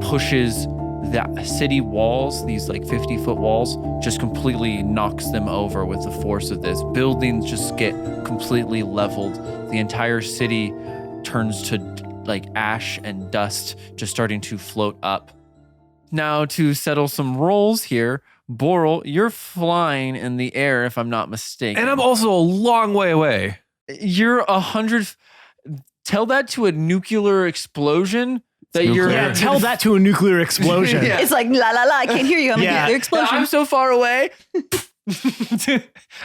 pushes the city walls, these 50-foot walls, just completely knocks them over with the force of this. Buildings just get completely leveled. The entire city turns to ash and dust, just starting to float up. Now, to settle some rolls here, Boral, you're flying in the air, if I'm not mistaken. And I'm also a long way away. You're 100. Tell that to a nuclear explosion. That you're. Yeah, tell that to a nuclear explosion. Yeah. It's like la la la. I can't hear you. I'm Yeah. a nuclear explosion. I'm so far away.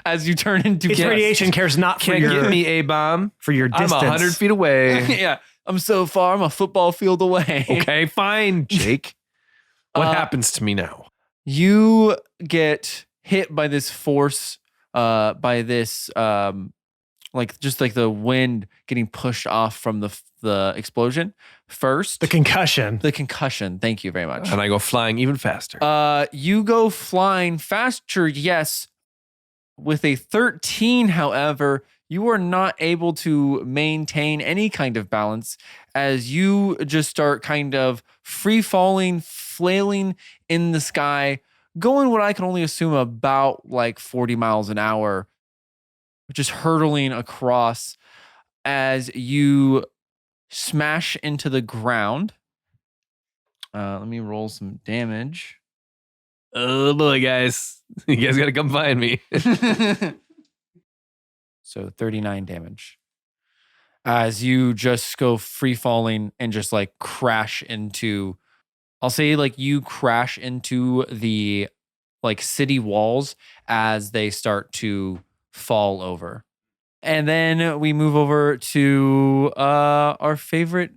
As you turn into Its gas. radiation cares not for Can't your, get me a bomb. for your I'm distance. 100 feet away. Yeah, I'm so far. I'm a football field away. Okay, fine, Jake. What Uh, happens to me now? You get hit by this force, by this, the wind getting pushed off from the explosion. First, The concussion. the concussion. Thank you very much. And I go flying even faster. You go flying faster, yes. With a 13, however, you are not able to maintain any kind of balance as you just start kind of free falling, flailing in the sky, going what I can only assume about 40 miles an hour, just hurtling across as you smash into the ground. Let me roll some damage. Oh boy, guys. You guys got to come find me. So 39 damage. As you just go free falling and just crash into, I'll say you crash into the city walls as they start to fall over. And then we move over to our favorite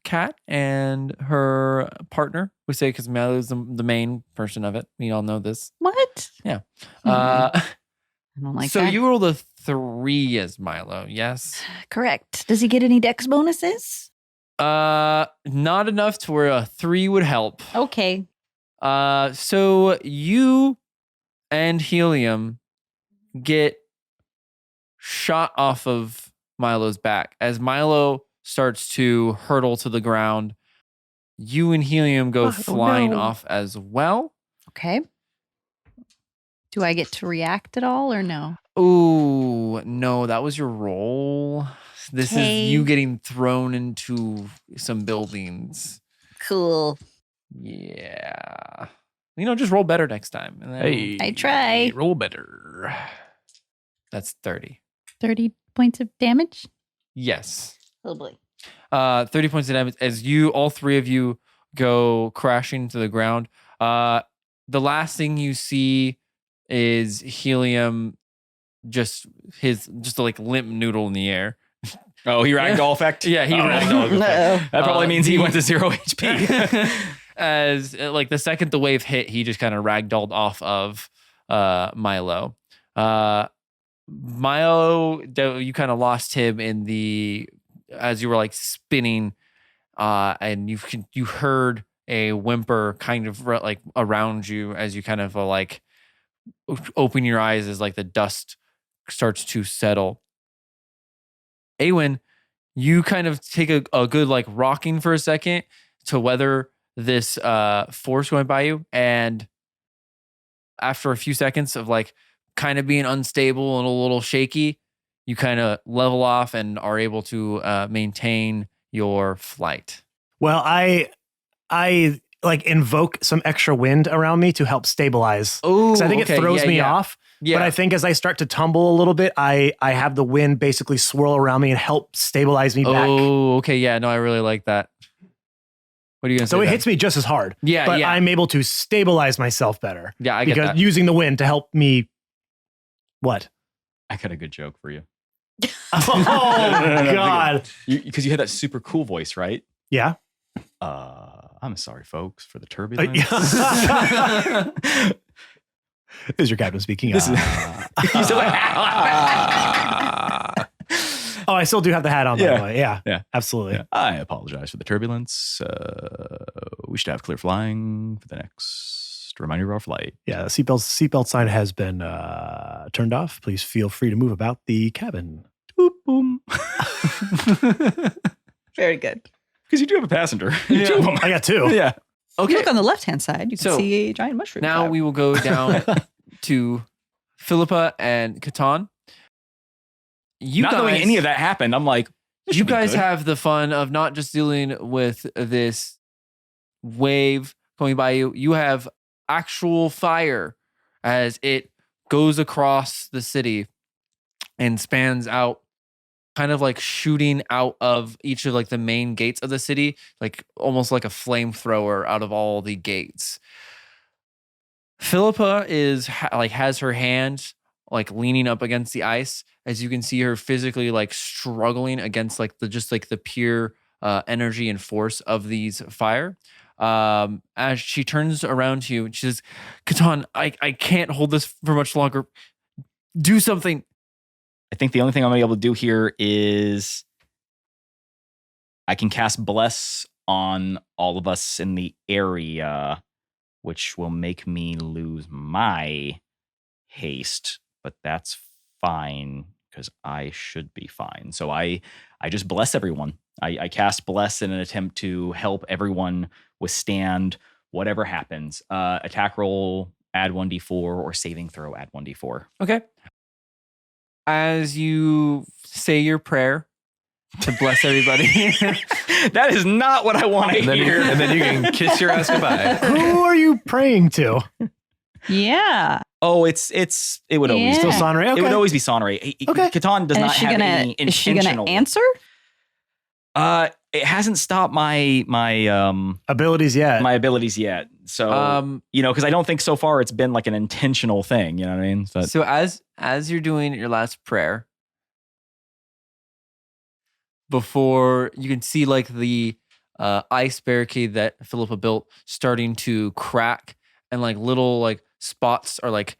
cat and her partner. We say because Mallow is the main person of it. We all know this. What? Yeah. I don't like So that. you rolled a 3 as Milo, yes? Correct. Does he get any dex bonuses? Not enough to where a 3 would help. Okay. So you and Helium get shot off of Milo's back. As Milo starts to hurtle to the ground, you and Helium go flying no. off as well. Okay. Do I get to react at all or no? Ooh, no, that was your roll. This Okay. is you getting thrown into some buildings. Cool. Yeah. Just roll better next time. And then Hey, I try. Roll better. That's 30. 30 points of damage? Yes. Oh boy. 30 points of damage as all three of you go crashing to the ground. The last thing you see is Helium, just a limp noodle in the air. Oh, he ragdoll effect? Yeah, he Oh, ragdolled. No. That probably means he went to 0 HP. As the second the wave hit, he just kind of ragdolled off of Milo. Milo, you kind of lost him as you were like spinning, and you heard a whimper kind of like around you as you kind of like open your eyes as like the dust starts to settle. Awen, you kind of take a good like rocking for a second to weather this force going by you, and after a few seconds of like kind of being unstable and a little shaky, you kind of level off and are able to maintain your flight. Well, I like invoke some extra wind around me to help stabilize. Oh, I think it throws me off. Yeah. But I think as I start to tumble a little bit, I have the wind basically swirl around me and help stabilize me back. Oh, okay. Yeah, no, I really like that. What are you going to say? So it then? hits me just as hard. Yeah, but yeah. I'm able to stabilize myself better. Yeah, I get because that. using the wind to help me. What? I got a good joke for you. Oh God! Because you had that super cool voice, right? Yeah. I'm sorry, folks, for the turbulence. This is your captain speaking. This is- Oh, I still do have the hat on, by the way. Yeah. Yeah. Absolutely. Yeah. I apologize for the turbulence. We should have clear flying for the next reminder of our flight. Yeah. The seatbelt sign has been turned off. Please feel free to move about the cabin. Boop, boom. Very good. Because you do have a passenger. Yeah. Two of them. I got two. Yeah. If you look on the left-hand side, you can So, see a giant mushroom. Now cloud. we will go down to Philippa and Catan. Not knowing any of that happened, I'm like, this You should be guys good. have the fun of not just dealing with this wave going by you. You have actual fire as it goes across the city and spans out, kind of like shooting out of each of like the main gates of the city, like almost like a flamethrower out of all the gates. Philippa has her hand like leaning up against the ice, as you can see her physically like struggling against like the pure energy and force of these fire. As she turns around to you and she says, Catan, I can't hold this for much longer. Do something. I think the only thing I'm going to be able to do here is I can cast Bless on all of us in the area, which will make me lose my haste, but that's fine because I should be fine. So I just bless everyone. I cast Bless in an attempt to help everyone withstand whatever happens. Attack roll, add 1d4, or saving throw, add 1d4. Okay. As you say your prayer to bless everybody. That is not what I want to hear. And then you can kiss your ass goodbye. Who are you praying to? Yeah. Oh, it would always Yeah. Still Sonray? Okay. It would always be Sonray. Okay. Catan does And not have any is she intentional. gonna answer? It hasn't stopped my Abilities yet. my abilities yet. So because I don't think so far it's been like an intentional thing. You know what I mean? So as you're doing your last prayer, before you can see like the ice barricade that Philippa built starting to crack, and like little like spots are like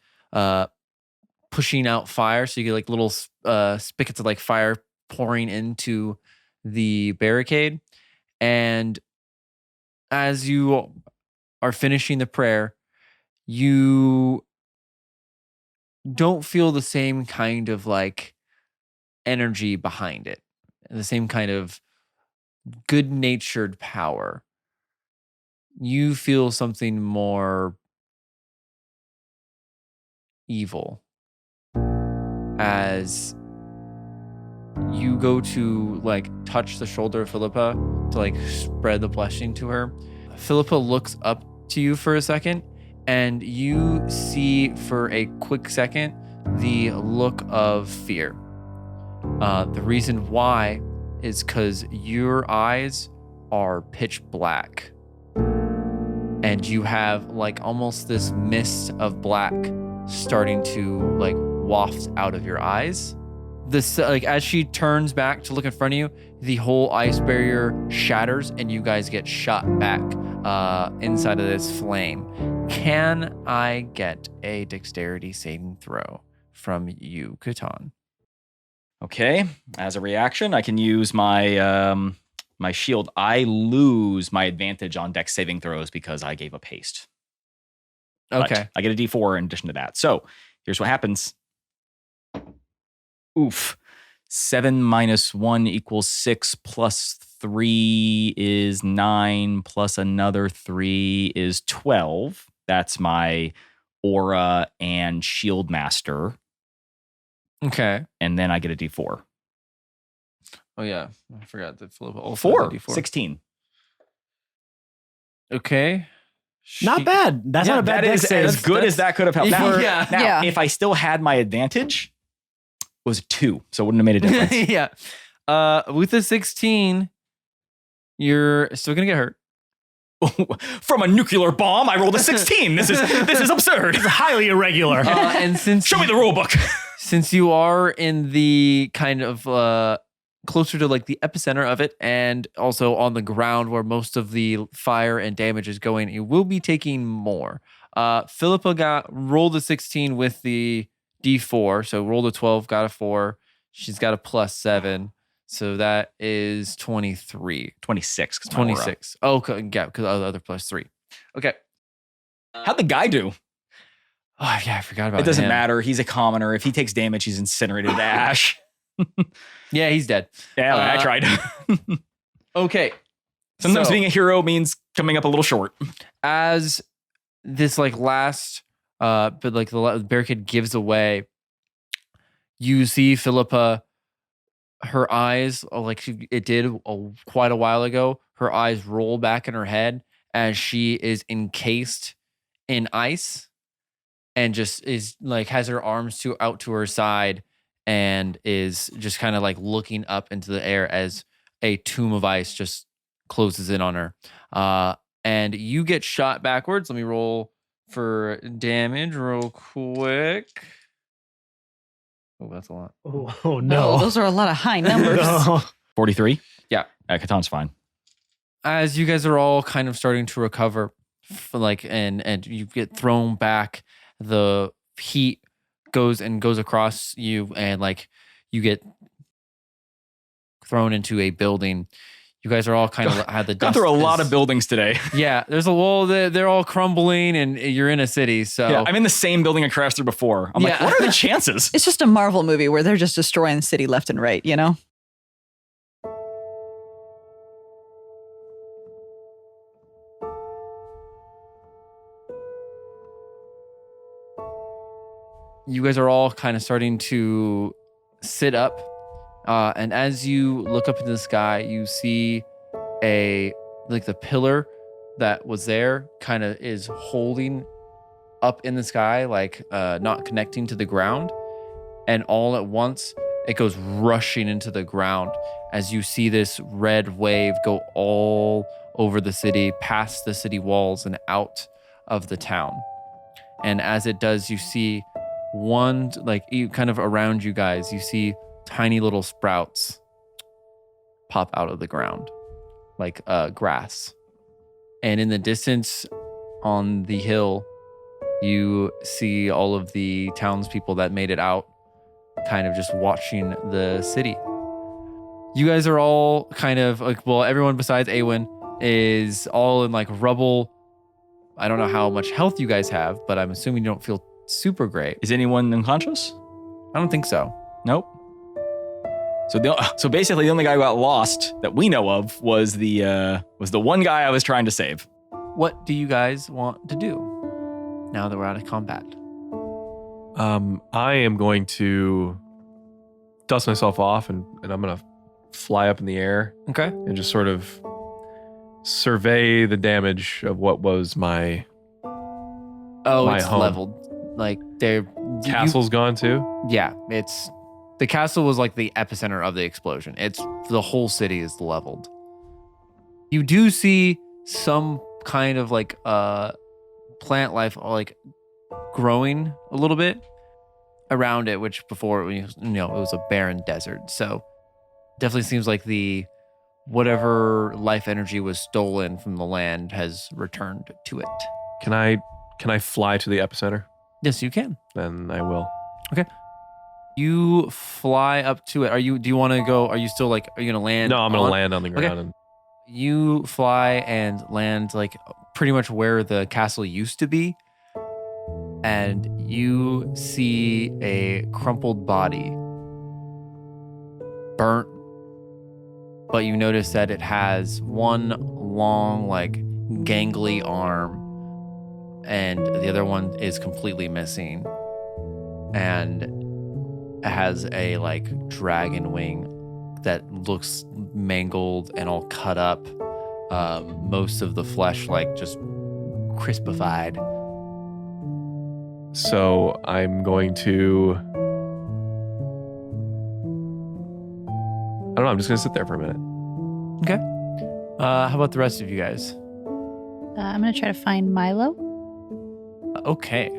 pushing out fire. So you get like little spigots of like fire pouring into the barricade. And as you are finishing the prayer, you don't feel the same kind of like energy behind it, the same kind of good-natured power. You feel something more evil as you go to like touch the shoulder of Philippa to like spread the blessing to her. Philippa looks up to you for a second, and you see for a quick second the look of fear. The reason why is because your eyes are pitch black, and you have like almost this mist of black starting to like waft out of your eyes. This like as she turns back to look in front of you, the whole ice barrier shatters and you guys get shot back inside of this flame. Can I get a dexterity saving throw from you, Catan? Okay. As a reaction, I can use my my shield. I lose my advantage on dex saving throws because I gave up haste. But Okay. I get a D4 in addition to that. So here's what happens. Oof. 7 minus 1 equals 6 plus 3 is 9 plus another 3 is 12. That's my aura and shield master. Okay. And then I get a D4. Oh, yeah. I forgot that Philippa also 4. has a D4. 16. Okay. Not bad. That's not a bad that dex is save. as good as that could have helped. Now, Yeah. now Yeah. if I still had my advantage, it was 2. So it wouldn't have made a difference. Yeah. With the 16, you're still going to get hurt. From a nuclear bomb, I rolled a 16. This is absurd. It's highly irregular. And since Show me the rule book. since you are in the kind of closer to like the epicenter of it and also on the ground where most of the fire and damage is going, you will be taking more. Philippa rolled a 16 with the D4, so rolled a 12, got a 4. She's got a +7, so that is 23. 26. 'cause my aura. 26. Oh, yeah, because of the other +3. Okay. How'd the guy do? Oh, yeah, I forgot about It doesn't him. matter. He's a commoner. If he takes damage, he's incinerated to ash. Yeah, he's dead. Yeah, I tried. Okay. Sometimes So- being a hero means coming up a little short. As this like last but like the barricade gives away, you see Philippa, her eyes like it did quite a while ago, her eyes roll back in her head as she is encased in ice and just is like has her arms out to her side and is just kind of like looking up into the air as a tomb of ice just closes in on her. And you get shot backwards. Let me roll for damage real quick. Oh, that's a lot. Oh Oh, no. those are a lot of high numbers. No. 43? Yeah. Catan's fine. As you guys are all kind of starting to recover, and you get thrown back, the heat goes across you, and like you get thrown into a building. You guys are all kind of had the Gone dust. through a lot is- of buildings today. Yeah, there's a wall. They're all crumbling, and you're in a city. So Yeah, I'm in the same building I crashed through before. I'm like, Yeah. what are the chances? It's just a Marvel movie where they're just destroying the city left and right, you know? you guys are all kind of starting to sit up. And as you look up into the sky, you see the pillar that was there kind of is holding up in the sky, like not connecting to the ground. And all at once, it goes rushing into the ground as you see this red wave go all over the city, past the city walls and out of the town. And as it does, you see kind of around you guys, you see tiny little sprouts pop out of the ground like grass. And in the distance on the hill, you see all of the townspeople that made it out kind of just watching the city. You guys are all kind of like, well, everyone besides Awen is all in like rubble. I don't know how much health you guys have, but I'm assuming you don't feel super great. Is anyone unconscious? I don't think so. Nope. So basically, the only guy who got lost that we know of was the one guy I was trying to save. What do you guys want to do now that we're out of combat? I am going to dust myself off and I'm going to fly up in the air Okay. and just sort of survey the damage of what was my Oh, My it's home. leveled. Like they're castle's gone too. Yeah, it's the castle was like the epicenter of the explosion. It's the whole city is leveled. You do see some kind of like plant life like growing a little bit around it, which before it was a barren desert. So definitely seems like the whatever life energy was stolen from the land has returned to it. Can I Can I fly to the epicenter? Yes, you can. Then I will. You fly up to it. Do you want to go? Are you still like, are you going to land? No, I'm going to land on the Okay. ground. And You fly and land like pretty much where the castle used to be. And you see a crumpled body, burnt, but you notice that it has one long, like, gangly arm, and the other one is completely missing. And it has a, like, dragon wing that looks mangled and all cut up. Most of the flesh, like, just crispified. so I'm going to... I don't know. I'm just going to sit there for a minute. How about the rest of you guys? I'm going to try to find Milo. Okay.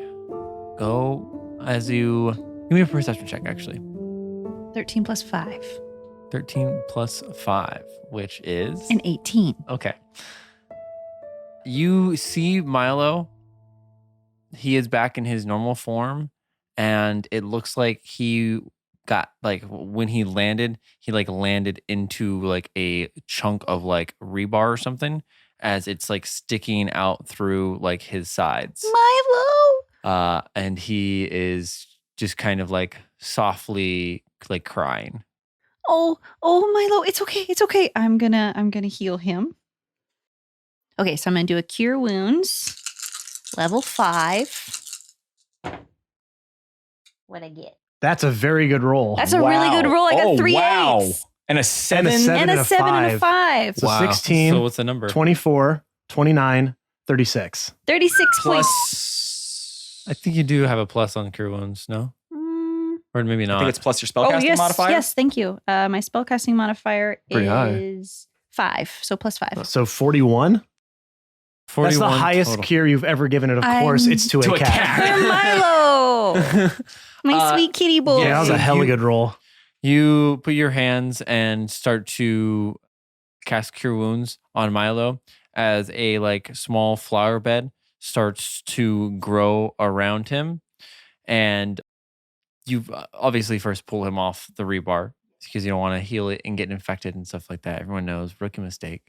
Go as you... Give me a perception check, actually. 13 plus 5. 13 plus 5, which is... An 18. Okay. You see Milo. He is back in his normal form, and it looks like he got, like, when he landed into like a chunk of like rebar or something, as it's like sticking out through like his sides. Milo! And he is just kind of like softly like crying. Oh, Milo, it's okay. It's okay. I'm gonna heal him. Okay, so I'm gonna do a cure wounds, level 5. What'd I get? That's a very good roll. That's a really good roll. I got 3 wow. 8s. And a 7. seven. And a 7 and a 5. So 16, So what's the number? 24, 29, 36. 36 points. Plus... I think you do have a plus on cure wounds, no? Or maybe I not. think it's plus your spellcasting modifier. Yes, thank you. My spellcasting modifier Pretty high. is 5, so plus 5. So 41? 41 That's the highest total. cure you've ever given it. Of course, I'm- it's to To a a cat. cat. For Milo, my sweet kitty boy. Yeah, that was a hella good roll. You put your hands and start to cast cure wounds on Milo as a like small flower bed starts to grow around him, and you obviously first pull him off the rebar because you don't want to heal it and get infected and stuff like that. Everyone knows, rookie mistake.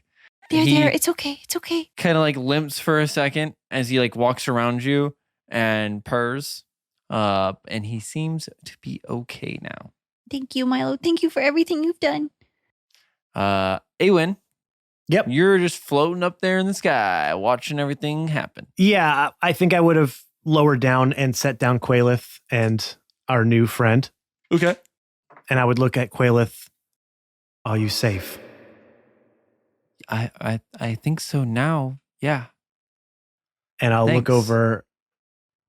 There. It's okay. It's okay. Kind of like limps for a second as he like walks around you and purrs, and he seems to be okay now. Thank you, Milo. Thank you for everything you've done. Awen, Yep. you're just floating up there in the sky, watching everything happen. Yeah, I think I would have lowered down and set down Quailith and our new friend. Okay. And I would look at Quailith. Are you safe? I think so now. Yeah. And I'll look Thanks. over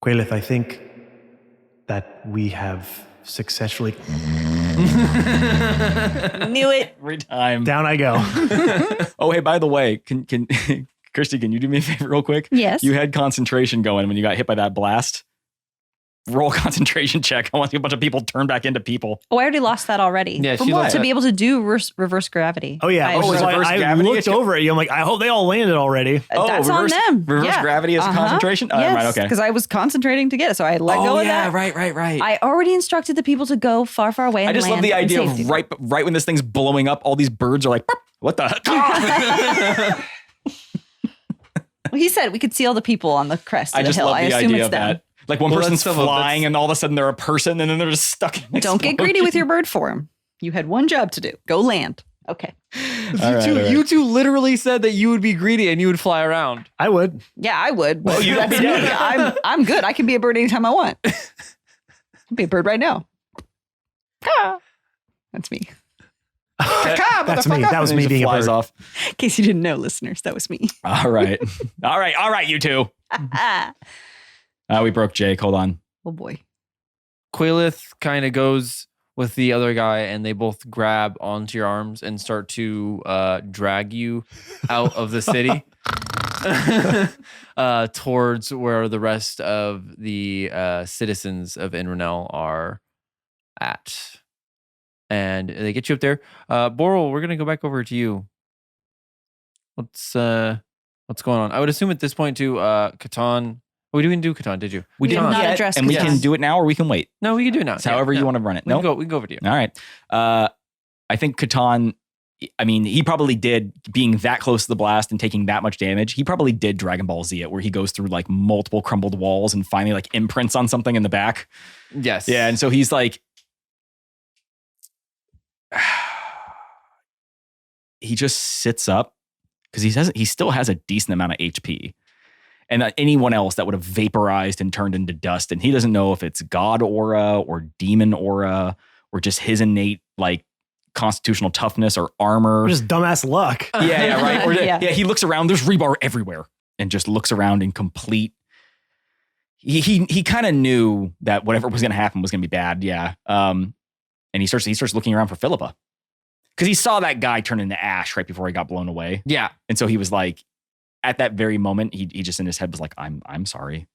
Quailith. I think that we have successfully... Knew it. Every time. Down I go. Oh, hey, by the way, can Kirsty, can you do me a favor real quick? Yes. You had concentration going when you got hit by that blast. Roll a concentration check. I want to see a bunch of people turn back into people. Oh, I already lost that already. Yeah, From she what? lost To it. be able to do reverse gravity. Oh, yeah. I- Oh, is So it reverse I gravity? looked over at you. I'm like, I hope they all landed already. That's on them. Reverse Yeah. gravity is concentration? Oh, Yes, right, okay. because I was concentrating to get it, so I let go of that. right. I already instructed the people to go far, far away. And I just love land the in idea safety. of right when this thing's blowing up, all these birds are like, "Burp, what the heck?" Well, he said we could see all the people on the crest of I the just hill. love I the assume idea it's of them. that. Like one Well, person's that's- flying and all of a sudden they're a person and then they're just stuck in an Don't get greedy with explosion. your bird form. You had one job to do. Go land. Okay. All right, all right. You two literally said that you would be greedy and you would fly around. I would. Yeah, I would. Well, But you'd that's be me. dead. I'm good. I can be a bird anytime I want. I'll be a bird right now. Ah. That's me. That's me. That was And me he just being a flies bird. off. In case you didn't know, listeners, that was me. All right. All right, you two. We broke Jake. Hold on. Oh boy. Quailith kind of goes with the other guy and they both grab onto your arms and start to drag you out of the city towards where the rest of the citizens of Inranil are at. And they get you up there. Boral, we're going to go back over to you. What's going on? I would assume at this point too, Catan We didn't do Catan, did you? We did didn't not yet, address and we Catan. can do it now or we can wait. No, we can do it now. It's however you want to run it. We No, can go over to you. all right. I think Catan. I mean, he probably did, being that close to the blast and taking that much damage. He probably did Dragon Ball Z it, where he goes through like multiple crumbled walls and finally like imprints on something in the back. Yes. Yeah, and so he's like, he just sits up because he still has a decent amount of HP. And anyone else that would have vaporized and turned into dust. And he doesn't know if it's God aura or demon aura or just his innate like constitutional toughness or armor. Just dumbass luck. Yeah, right. Or, Yeah. He looks around. There's rebar everywhere, and just looks around in complete. He kind of knew that whatever was going to happen was going to be bad. Yeah. And he starts looking around for Philippa because he saw that guy turn into ash right before he got blown away. Yeah. And so he was like, at that very moment, he just in his head was like, I'm sorry.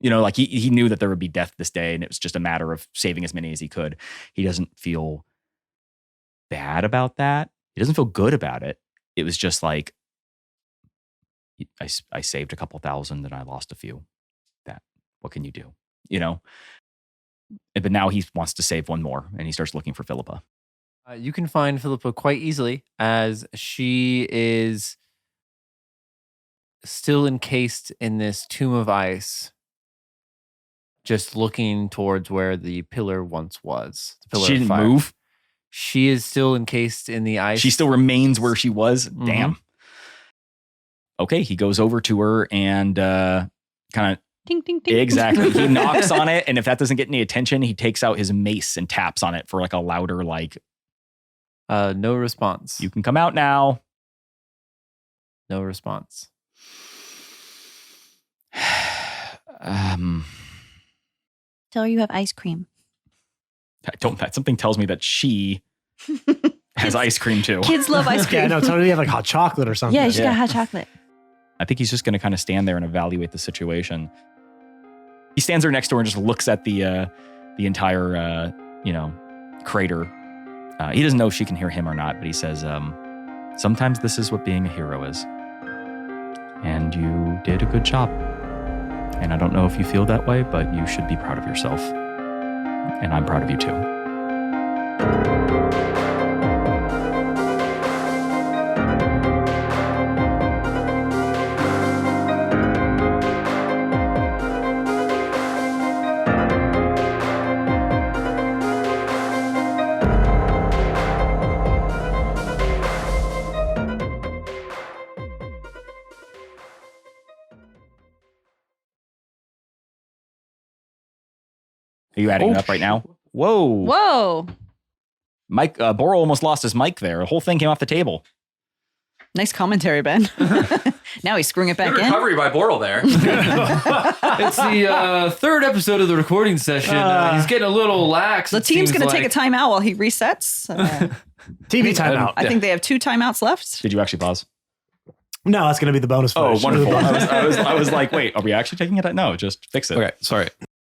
You know, like he knew that there would be death this day, and it was just a matter of saving as many as he could. He doesn't feel bad about that. He doesn't feel good about it. It was just like, I saved a couple thousand and I lost a few. What can you do? You know? But now he wants to save one more, and he starts looking for Philippa. You can find Philippa quite easily, as she is still encased in this tomb of ice, just looking towards where the pillar once was. The pillar She of didn't fire. move. She is still encased in the ice. She still remains where she was. Mhm. Damn. Okay, he goes over to her and kind of Ding, ding, ding. exactly. He knocks on it, and if that doesn't get any attention, he takes out his mace and taps on it for like a louder like, no response. you can come out now. No response. Tell her you have ice cream. Something tells me that she has ice cream too. Kids love ice cream. Yeah, no, tell her you have like hot chocolate or something. Yeah, she Yeah. got hot chocolate. I think he's just going to kind of stand there and evaluate the situation. He stands there next to her and just looks at the entire crater. He doesn't know if she can hear him or not, but he says, sometimes this is what being a hero is. And you did a good job. And I don't know if you feel that way, but you should be proud of yourself. And I'm proud of you too. Are you adding it up right now? Whoa. Whoa. Mike, Boro almost lost his mic there. The whole thing came off the table. Nice commentary, Ben. Now he's screwing it back Good in. recovery by Boral there. It's the third episode of the recording session. He's getting a little lax. The team's going to take a timeout while he resets. TV timeout. I think they have 2 timeouts left. Did you actually pause? No, that's going to be the bonus Oh, footage. wonderful. I was like, wait, are we actually taking it? No, just fix it. Okay, sorry.